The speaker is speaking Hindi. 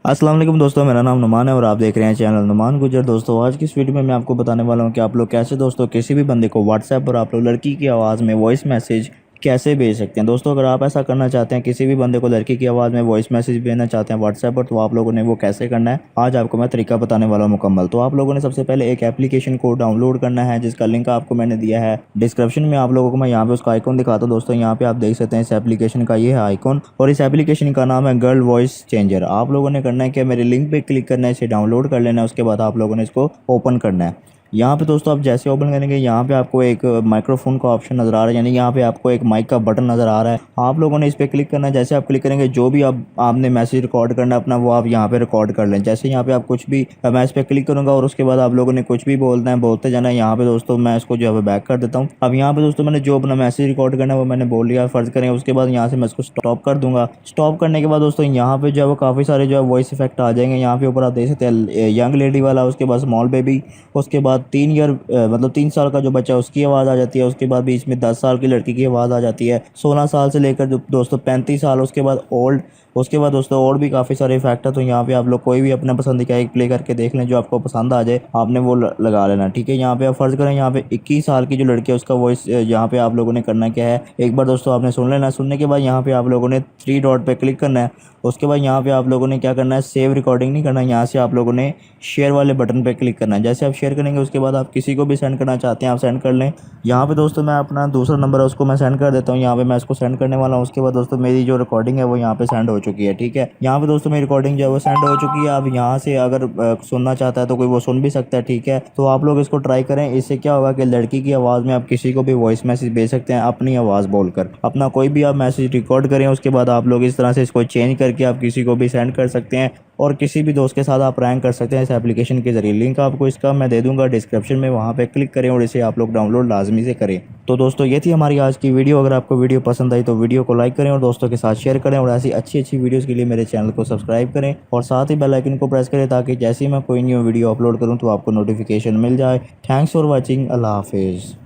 अस्सलाम वालेकुम दोस्तों, मेरा नाम नुमान है और आप देख रहे हैं चैनल नुमान गुजर। दोस्तों आज की इस वीडियो में मैं आपको बताने वाला हूं कि आप लोग कैसे दोस्तों किसी भी बंदे को व्हाट्सएप पर आप लोग लड़की की आवाज़ में वॉइस मैसेज कैसे भेज सकते हैं। दोस्तों अगर आप ऐसा करना चाहते हैं, किसी भी बंदे को लड़की की आवाज़ में वॉइस मैसेज भेजना चाहते हैं व्हाट्सएप पर, तो आप लोगों ने वो कैसे करना है आज आपको मैं तरीका बताने वाला हूं मुकम्मल। तो आप लोगों ने सबसे पहले एक एप्लीकेशन को डाउनलोड करना है जिसका लिंक आपको मैंने दिया है डिस्क्रिप्शन में। आप लोगों को मैं यहाँ पे उसका आइकॉन दिखाता हूँ। दोस्तों यहाँ पे आप देख सकते हैं इस एप्लीकेशन का ये है आइकॉन और इस एप्लीकेशन का नाम है गर्ल वॉइस चेंजर। आप लोगों ने करना है कि मेरे लिंक पे क्लिक करना है, इसे डाउनलोड कर लेना है। उसके बाद आप लोगों ने इसको ओपन करना है। यहाँ पे दोस्तों आप जैसे ओपन करेंगे यहाँ पे आपको एक माइक्रोफोन का ऑप्शन नज़र आ रहा है, यानी यहाँ पे आपको एक माइक का बटन नज़र आ रहा है। आप लोगों ने इस पर क्लिक करना है। जैसे आप क्लिक करेंगे जो भी आपने मैसेज रिकॉर्ड करना है अपना, वो आप यहाँ पे रिकॉर्ड कर लें। जैसे यहाँ पे आप कुछ भी, मैं इस पर क्लिक करूँगा और उसके बाद आप लोगों ने कुछ भी बोलना है बोलते जाना है। यहाँ पे दोस्तों मैं इसको जो है बैक कर देता हूँ। अब यहाँ पे दोस्तों मैंने जो अपना मैसेज रिकॉर्ड करना है वो मैंने बोल लिया, फ़र्ज़ करें। उसके बाद यहाँ से मैं इसको स्टॉप कर दूँगा। स्टॉप करने के बाद दोस्तों यहाँ पे जो है वो काफ़ी सारे जो है वॉइस इफेक्ट आ जाएंगे। यहाँ पे ऊपर आप देख सकते हैं यंग लेडी वाला, उसके बाद स्मॉल बेबी, उसके बाद 3 ईयर मतलब 3 साल का जो बच्चा है उसकी आवाज़ आ जाती है। उसके बाद बीच में 10 साल की लड़की की आवाज़ आ जाती है। 16 साल से लेकर दोस्तों 35 साल, उसके बाद ओल्ड, उसके बाद दोस्तों और भी काफ़ी सारे इफेक्ट है। तो यहाँ पे आप लोग कोई भी अपना पसंद का एक प्ले करके देख लें, जो आपको पसंद आ जाए आपने वो लगा लेना। ठीक है, यहाँ पे आप फ़र्ज़ करें यहाँ पे 21 साल की जो लड़की है उसका वॉइस यहाँ पे आप लोगों ने करना क्या है, एक बार दोस्तों आपने सुन लेना। सुनने के बाद यहाँ पे आप लोगों ने 3 डॉट पे क्लिक करना है। उसके बाद यहाँ पे आप लोगों ने क्या करना है, सेव रिकॉर्डिंग नहीं करना है, यहाँ से आप लोगों ने शेयर वाले बटन पे क्लिक करना है। जैसे आप शेयर करेंगे उसके बाद आप किसी को भी सेंड करना चाहते हैं आप सेंड कर लें। यहाँ पे दोस्तों मैं अपना दूसरा नंबर है उसको मैं सेंड कर देता हूँ। यहाँ पे मैं इसको सेंड करने वाला हूँ। उसके बाद दोस्तों मेरी जो रिकॉर्डिंग है वो यहाँ पे सेंड हो चुकी है। ठीक है, यहाँ पे दोस्तों मेरी रिकॉर्डिंग जो है वो सेंड हो चुकी है। अब यहाँ से अगर सुनना चाहता है तो कोई वो सुन भी सकता है। ठीक है, तो आप लोग इसको ट्राई करें। इससे क्या होगा कि लड़की की आवाज़ में आप किसी को भी वॉइस मैसेज भेज सकते हैं अपनी आवाज़ बोलकर। अपना कोई भी आप मैसेज रिकॉर्ड करें, उसके बाद आप लोग इस तरह से इसको चेंज करके आप किसी को भी सेंड कर सकते हैं और किसी भी दोस्त के साथ आप रैंक कर सकते हैं इस एप्लीकेशन के ज़रिए। लिंक आपको इसका मैं दे दूंगा डिस्क्रिप्शन में, वहाँ पे क्लिक करें और इसे आप लोग डाउनलोड लाजमी से करें। तो दोस्तों ये थी हमारी आज की वीडियो। अगर आपको वीडियो पसंद आई तो वीडियो को लाइक करें और दोस्तों के साथ शेयर करें और ऐसी अच्छी अच्छी वीडियोज़ के लिए मेरे चैनल को सब्सक्राइब करें और साथ ही बेल आइकन को प्रेस करें ताकि जैसे ही मैं कोई न्यू वीडियो अपलोड करूँ तो आपको नोटिफिकेशन मिल जाए। Thanks for watching. अल्लाह हाफिज़।